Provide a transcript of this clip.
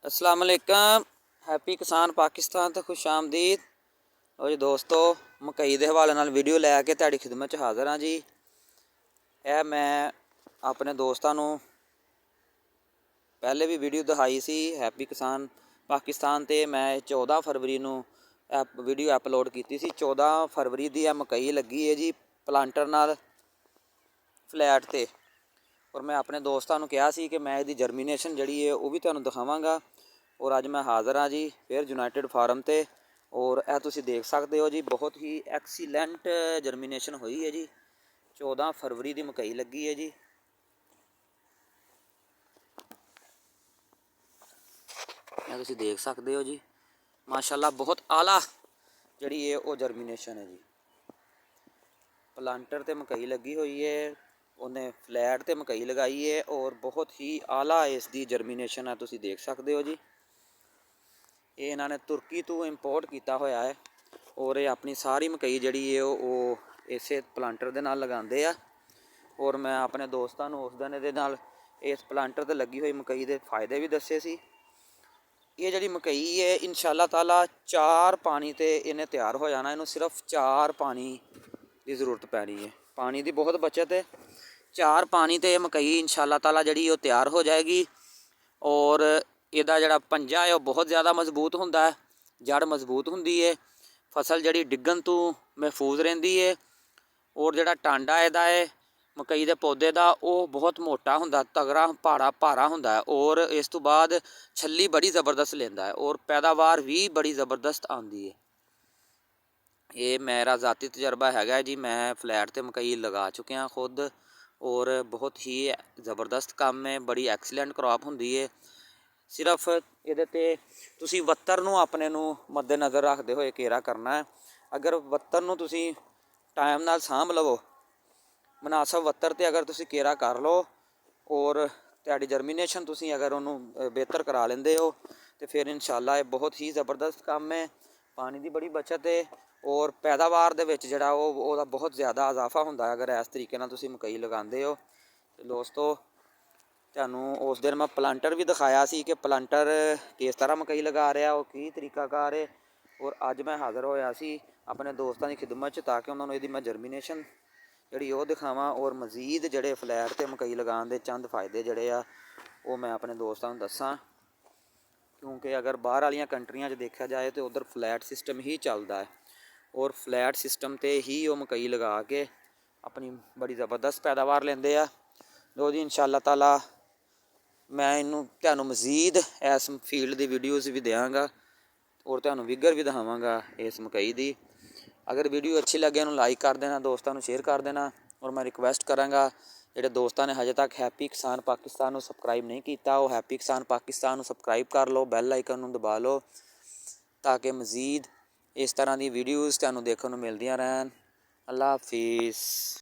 अस्सलाम वालेकुम। हैप्पी किसान पाकिस्तान तो खुश आमदीद। और जी दोस्तों, मकई के हवाले नाल वीडियो लैके तुहाडी खिदमत च हाज़र हाँ जी। यह मैं अपने दोस्तों नूं पहले भी वीडियो दिखाई सी हैप्पी किसान पाकिस्तान ते मैं 14 फरवरी नूं वीडियो अपलोड की सी। 14 फरवरी की मकई लगी है जी प्लांटर नाल फ्लैट ते। और मैं अपने दोस्तों नूं कहा सी कि मैं इसकी जर्मीनेशन जिहड़ी है वह भी तुहानूं दिखावांगा। और अज मैं हाज़र हाँ जी फिर यूनाइटेड फार्म ते। और यह तुसी देख सकते हो जी, बहुत ही एक्सीलेंट जर्मीनेशन हुई है जी। 14 फरवरी की मकई लगी है जी। यह तुसी देख सकते हो जी, माशाल्लाह बहुत आला जिहड़ी है वो जर्मीनेशन है जी। प्लांटर ते मकई लगी हुई है, उन्हें फ्लैट ते मकई लगाई है और बहुत ही आला इसकी जर्मीनेशन है, तुसी देख सकते हो जी। ये इन्होंने तुर्की तो इंपोर्ट किया होया है और ये अपनी सारी मकई जिहड़ी है वो इस प्लांटर दे नाल लगांदे आ। और मैं अपने दोस्तों नूं उस दिन इहदे नाल इस प्लांटर ते लगी हुई मकई के फायदे भी दसे सी। ये जिहड़ी मकई है इंशाअल्लाह ताला 4 पानी ते इन्हें तैयार हो जाना। इन्हूं सिर्फ 4 पानी की जरूरत पैनी है, पानी की बहुत बचत है। 4 पानी ते मकई इंशाअल्लाह ताला जिहड़ी वो तैयार हो जाएगी। और इहदा जिहड़ा पंजा है वह बहुत ज़्यादा मजबूत हुंदा है, जड़ मजबूत हुंदी है, फसल जिहड़ी डिग्गन तो महफूज रहिंदी है। और जिहड़ा टांडा इहदा है मकई के पौधे का वह बहुत मोटा हुंदा, तगड़ा भारा हुंदा है। और इस तो बाद छली बड़ी ज़बरदस्त लेंदा है और पैदावार भी बड़ी ज़बरदस्त आती है। ये मेरा ज़ाती तजर्बा हैगा जी, मैं फ्लैट ते मकई लगा चुकिया खुद और बहुत ही ज़बरदस्त काम है, बड़ी एक्सीलेंट क्रॉप हुंदी है। सिर्फ ये तुसी वत्तर नूं अपने नूं मद्देनज़र रखते हुए केरा करना है। अगर वत्तर नूं तुसी टाइम नाल सांभ लवो, मुनासब वत्तर ते अगर तुसी केरा कर लो और तुहाडी जर्मीनेशन तुसी अगर उन्होंने बेहतर करा लेंदे हो तो फिर इंशाअल्लाह ये बहुत ही ज़बरदस्त काम है। पानी की बड़ी बचत है और पैदावार दे विच जिहड़ा वो बहुत ज़्यादा इजाफा हुंदा है अगर इस तरीके नाल तुसी मकई लगांदे हो। तो दोस्तों, तुहानूं उस दिन मैं प्लांटर भी दिखाया सी कि प्लांटर किस तरह मकई लगा रहा, वो की तरीकाकार है। और अज मैं हाज़र होया सी अपने दोस्तों की खिदमत ताकि उन्होंने इसदी मैं जर्मीनेशन जिहड़ी वो दिखावां और मजीद जिहड़े फ्लैट ते मकई लगाउण दे चंद फायदे जिहड़े आ वो मैं अपने दोस्तों नूं दस्सां। क्योंकि अगर बाहर वाली कंट्रियां देखा जाए तो उधर फ्लैट सिस्टम ही चलता है और फ्लैट सिस्टम ते ही वो मकई लगा के अपनी बड़ी ज़बरदस्त पैदावार लेंदे आ। जो जी इंशाअल्लाह ताला मैं इनू तुहानूं मजीद इस फील्ड की वीडियोज़ भी देंगा और तुहानूं विगर भी दिखावांगा इस मकई की। अगर वीडियो अच्छी लगे इन्हूं लाइक कर देना, दोस्तों शेयर कर देना। और मैं रिक्वेस्ट कराँगा जिहड़े दोस्तों ने हजे तक हैप्पी किसान पाकिस्तान सबसक्राइब नहीं किया, वो हैप्पी किसान पाकिस्तान सबसक्राइब कर लो, बैल आइकन नूं दबा लो ताकि मजीद इस तरह की वीडियोज़ तुहानूं देखने नूं मिलदियां रहन। अल्लाह हाफिज़।